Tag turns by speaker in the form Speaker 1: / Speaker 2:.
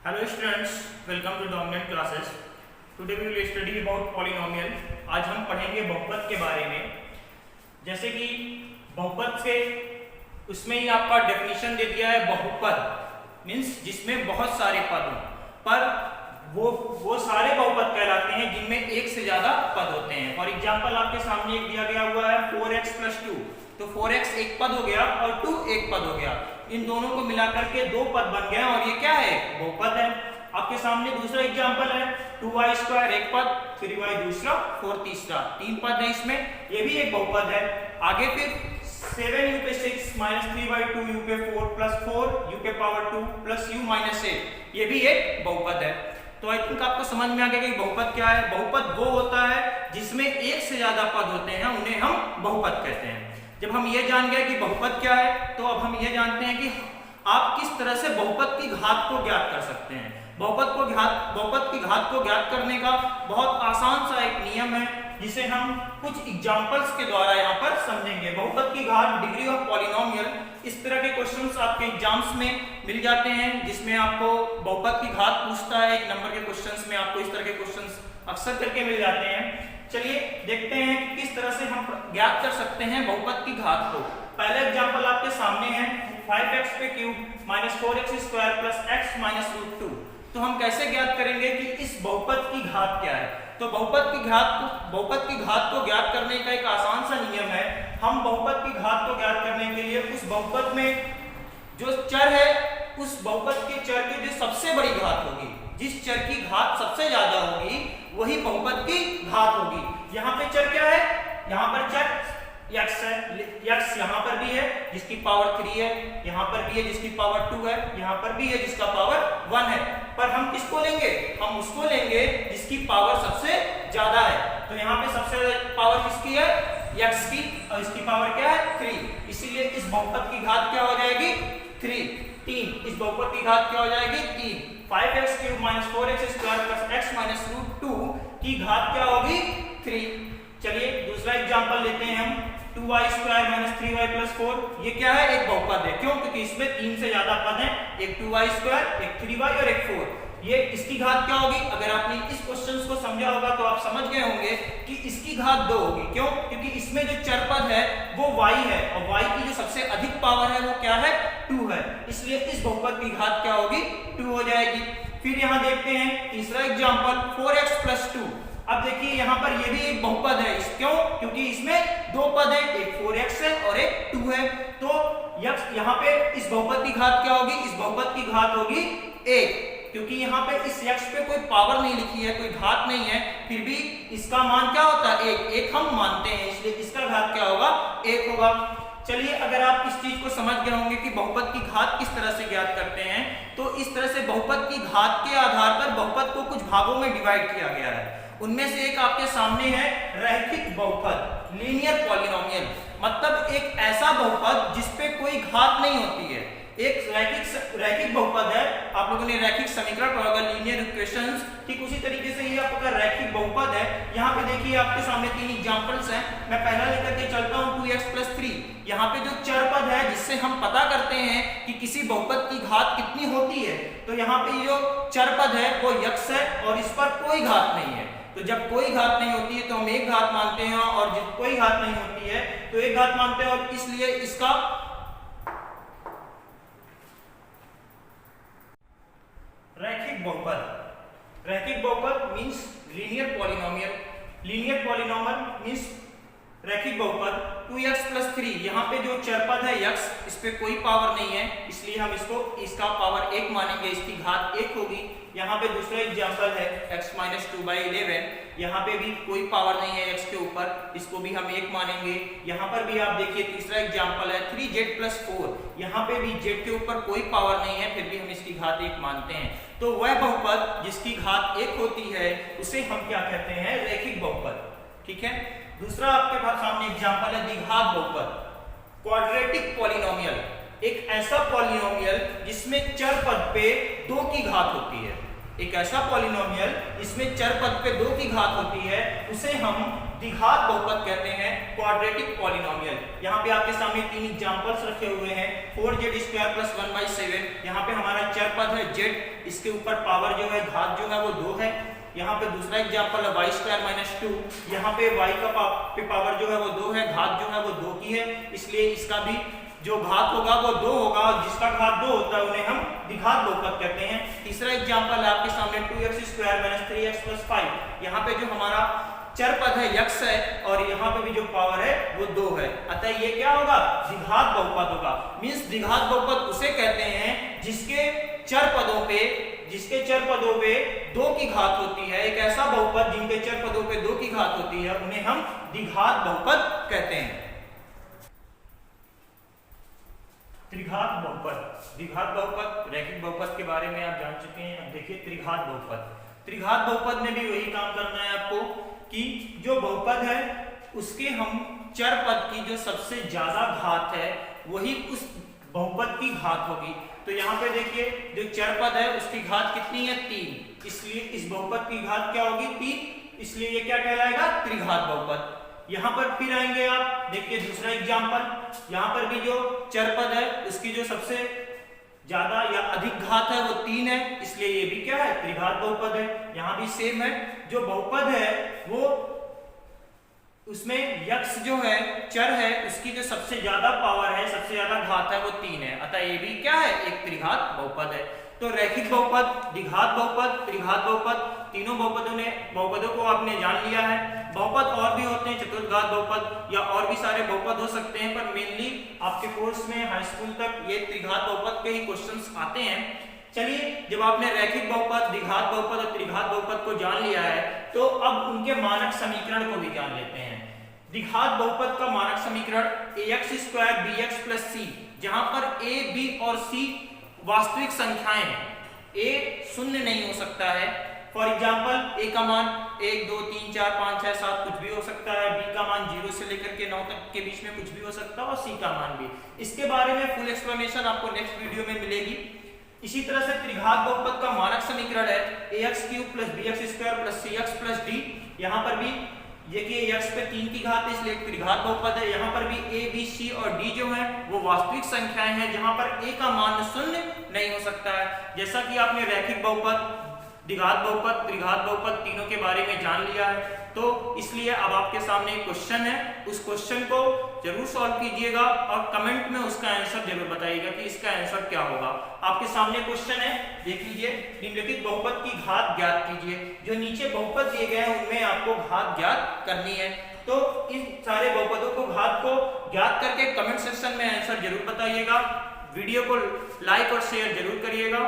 Speaker 1: Hello students, welcome to Dominant Classes. Today we will study about polynomial. आज हम पढ़ेंगे बहुपद के बारे में। जैसे कि बहुपद से उसमें ही आपका डेफिनेशन दे दिया है बहुपद मीन्स जिसमें बहुत सारे पद हों, पर वो सारे बहुपद कहलाते हैं जिनमें एक से ज्यादा पद होते हैं। फॉर एग्जाम्पल आपके सामने एक दिया गया हुआ है 4x + 2, तो 4x एक पद हो गया और 2 एक पद हो गया। इन दोनों को मिलाकर के दो पद बन गए और ये क्या है? बहुपद है। आपके सामने दूसरा एग्जांपल है 2y² एक पद, 3y दूसरा, 4 तीसरा, तीन पद है इसमें, ये भी एक बहुपद है। आगे फिर 7u पे 6 - 3y2u पे 4 + 4u पावर 2 + u - 8, ये भी एक बहुपद है। तो आई थिंक आपको समझ में आ गया कि बहुपद क्या है। बहुपद वो होता है जिसमें एक से ज्यादा पद होते हैं, उन्हें हम बहुपद कहते हैं। जब हम ये जान गए कि बहुपद क्या है, तो अब हम ये जानते हैं कि आप किस तरह से बहुपद की घात को ज्ञात कर सकते हैं। बहुपद की घात को ज्ञात करने का बहुत आसान सा एक नियम है, जिसे हम कुछ एग्जांपल्स के द्वारा यहाँ पर समझेंगे। बहुपद की घात, डिग्री ऑफ पॉलिनोमियल, इस तरह के क्वेश्चंस आपके एग्जाम्स में मिल जाते हैं, जिसमें आपको बहुपद की घात पूछता है। एक नंबर के क्वेश्चंस में आपको इस तरह के क्वेश्चंस अक्सर करके मिल जाते हैं। चलिए देखते हैं कि किस तरह से हम ज्ञात कर सकते हैं बहुपद की घात को। पहला एग्जांपल आपके सामने है 5x³ - 4x² + x - √2। तो हम कैसे ज्ञात करेंगे कि इस बहुपद की घात क्या है? तो बहुपद की घात को ज्ञात करने का एक आसान सा नियम है। हम बहुपद की घात को ज्ञात करने के लिए उस बहुपद में जो चर है, उस बहुपद के चर की जो सबसे बड़ी घात होगी, जिस चर की घात सबसे ज्यादा होगी, वही बहुपद की घात होगी। यहाँ पे चर क्या है? यहाँ पर चर x है, x यहाँ पर भी है जिसकी पावर 3 है, यहाँ पर भी है जिसकी पावर 2 है, यहाँ पर भी है जिसका पावर 1 है। पर हम किसको लेंगे? हम उसको लेंगे जिसकी पावर सबसे ज्यादा है। तो यहाँ पे सबसे पावर किसकी है? x की, और इसकी पावर क्या है? 3। इसीलिए इस बहुपद की घात क्या हो जाएगी? 3। इस बहुपद की घात क्या हो जाएगी? 3। 5x³ - 4x² + x - √2 की घात क्या होगी? 3। चलिए दूसरा एग्जांपल लेते हैं हम 2y² - 3y + 4। ये क्या है? एक बहुपद है। क्यों? क्योंकि इसमें 3 से ज्यादा पद हैं, एक 2y², एक 3y और एक 4। ये इसकी घात क्या होगी? अगर आपने इस क्वेश्चंस को समझा होगा तो आप समझ गए होंगे कि इसकी घात 2 होगी। क्यों? क्योंकि इसमें जो चर पद है वो y है, और y की जो सबसे अधिक पावर है वो क्या है? 2 है। इसलिए इस बहुपद की घात क्या होगी? 2 हो जाएगी। फिर यहाँ देखते हैं तीसरा एग्जांपल 4x + 2। अब देखिए यहाँ पर ये भी एक बहुपद है। क्यों? क्योंकि इसमें दो पद है, एक 4x है और एक 2 है। तो यहाँ पे इस बहुपद की घात क्या होगी? इस बहुपद की घात होगी 1। क्योंकि यहाँ पे इस x पे कोई पावर नहीं लिखी है, कोई घात नहीं है, फिर भी इसका मान क्या होता है? 1 हम मानते हैं, इसलिए इसका घात क्या होगा? 1 होगा। चलिए अगर आप इस चीज को समझ गए होंगे कि बहुपद की घात किस तरह से ज्ञात करते हैं, तो इस तरह से बहुपद की घात के आधार पर बहुपद को कुछ भागों में डिवाइड किया गया है। उनमें से एक आपके सामने है रैखिक बहुपद, लीनियर पॉलिनोमियल, मतलब एक ऐसा बहुपद जिसपे कोई घात नहीं होती है। एक रैखिक बहुपद है। आप लोगों ने रैखिक समीकरण पढ़ा होगा, लीनियर इक्वेशंस। ठीक उसी तरीके से ये आपका रैखिक बहुपद है। यहाँ पे देखिए आपके सामने 3 एग्जांपल्स हैं। मैं पहला लेकर के चलता हूँ 2x + 3। यहाँ पे जो चर पद है जिससे हम पता करते हैं कि किसी बहुपद की घात कितनी होती है, तो यहाँ पे जो चर पद है वो x है और इस पर कोई घात नहीं है। तो जब कोई घात नहीं होती है तो हम एक घात मानते हैं, और जब कोई घात नहीं होती है तो एक घात मानते हैं, और इसलिए इसका रैखिक बहुपद means linear polynomial. Linear polynomial means रैखिक बहुपद। 2x + 3, यहाँ पे जो चर पद है x, इस पे कोई पावर नहीं है, इसलिए हम इसका पावर 1 मानेंगे, इसकी घात 1 होगी। यहाँ पे दूसरा एग्जांपल है x - 2/11। यहाँ पे भी कोई पावर नहीं है x के ऊपर, इसको भी हम 1 मानेंगे। यहाँ पर भी आप देखिए तीसरा एग्जांपल है 3z + 4। यहाँ पे भी z के ऊपर कोई पावर नहीं है, फिर भी हम इसकी घात 1 मानते हैं। तो वह बहुपद जिसकी घात 1 होती है उसे हम क्या कहते हैं? रैखिक बहुपद। ठीक है। दूसरा आपके सामने एग्जांपल है द्विघात बहुपद, क्वाड्रेटिक पॉलिनोमियल। एक ऐसा पॉलिनोमियल जिसमें चर पद पे 2 की घात होती है। एक ऐसा पॉलिनोमियल जिसमें चर पद पे 2 की घात होती है, उसे हम द्विघात बहुपद कहते हैं, क्वाड्रेटिक पॉलिनोमियल। यहाँ पे आपके सामने 3 एग्जांपल्स रखे हुए हैं। 4z² + 1/7, यहाँ पे हमारा चर पद है z, इसके ऊपर पावर जो है घात जो है वो 2 है। यहाँ पे दूसरा एग्जांपल है y² - 2, यहाँ पे y का पावर जो है वो 2 है, घात जो है वो 2 की है, इसलिए इसका भी जो घात होगा वो 2 होगा, और जिसका घात 2 होता है उन्हें हम द्विघात बहुपद कहते हैं। तीसरा एग्जांपल है आपके सामने 2x² - 3x + 5, यहाँ पे जो हमारा चर पद है x है, और यहाँ पे भी जो पावर है वो 2 है, अतः ये क्या होगा, द्विघात बहुपद होगा। मींस द्विघात बहुपद उसे कहते हैं जिसके चर पदों पे 2 की घात होती है। एक ऐसा बहुपद जिनके चर पदों पे 2 की घात होती है उन्हें हम द्विघात बहुपद कहते हैं। त्रिघात बहुपद, द्विघात बहुपद, रैखिक बहुपद के बारे में आप जान चुके हैं। अब देखिए त्रिघात बहुपद। त्रिघात बहुपद में भी वही काम करना है आपको कि जो बहुपद है उसके हम चर पद की जो सबसे ज्यादा घात है वही उस बहुपद की घात होगी। तो यहाँ पे देखिए जो चर पद है उसकी घात कितनी है, 3, इसलिए इस बहुपद की घात क्या होगी, 3, इसलिए ये क्या कहलाएगा, त्रिघात बहुपद। यहाँ पर फिर आएंगे आप, देखिए दूसरा एग्जांपल, यहाँ पर भी जो चर पद है उसकी जो सबसे ज्यादा या अधिक घात है वो 3 है, इसलिए ये भी क्या है, त्रिघात बहुपद है। यहाँ भी सेम है, जो बहुपद है वो उसमें x जो है चर है उसकी जो सबसे ज्यादा पावर है, सबसे ज्यादा घात है वो 3 है, अतः ये भी क्या है, एक त्रिघात बहुपद है। तो रैखिक बहुपद, द्विघात बहुपद, त्रिघात बहुपद, तीनों बहुपदों को आपने जान लिया है। बहुपद और भी होते हैं, चतुर्घात बहुपद या और भी सारे बहुपद हो सकते हैं, पर मेनली आपके कोर्स में हाई स्कूल तक ये त्रिघात बहुपद के ही क्वेश्चंस आते हैं। चलिए, जब आपने रैखिक बहुपद, द्विघात बहुपद और त्रिघात बहुपद को जान लिया है तो अब उनके मानक समीकरण को भी जान लेते हैं। द्विघात बहुपद का मानक समीकरण ax² bx + c, जहां पर a, b और c वास्तविक संख्याएं हैं, a शून्य नहीं हो सकता है। फॉर एग्जाम्पल a का मान 1, 2, 3, 4, 5, 6, 7 कुछ भी हो सकता है, b का मान 0 से लेकर के 9 तक के बीच में कुछ भी हो सकता है, और c का मान भी। इसके बारे में फुल एक्सप्लेनेशन आपको नेक्स्ट वीडियो में मिलेगी। इसी तरह से त्रिघात बहुपद का मानक समीकरण है ax³ + bx² + cx + d। यहाँ पर भी देखिए x पे 3 की घात है इसलिए त्रिघात बहुपद है। यहाँ पर भी a, b, c और d जो है वो वास्तविक संख्याएं हैं, जहां पर a का मान शून्य नहीं हो सकता है। जैसा कि आपने रैखिक बहुपद, द्विघात बहुपद, त्रिघात बहुपद तीनों के बारे में जान लिया है, तो इसलिए अब आपके सामने एक क्वेश्चन है, उस क्वेश्चन को जरूर सॉल्व कीजिएगा और कमेंट में उसका आंसर जरूर बताइएगा कि इसका आंसर क्या होगा। आपके सामने क्वेश्चन है, देख लीजिए, निम्नलिखित बहुपद की घात ज्ञात कीजिए। जो नीचे बहुपद दिए गए हैं उनमें आपको घात ज्ञात करनी है, तो इन सारे बहुपदों को, घात को ज्ञात करके कमेंट सेक्शन में आंसर जरूर बताइएगा। वीडियो को लाइक और शेयर जरूर करिएगा।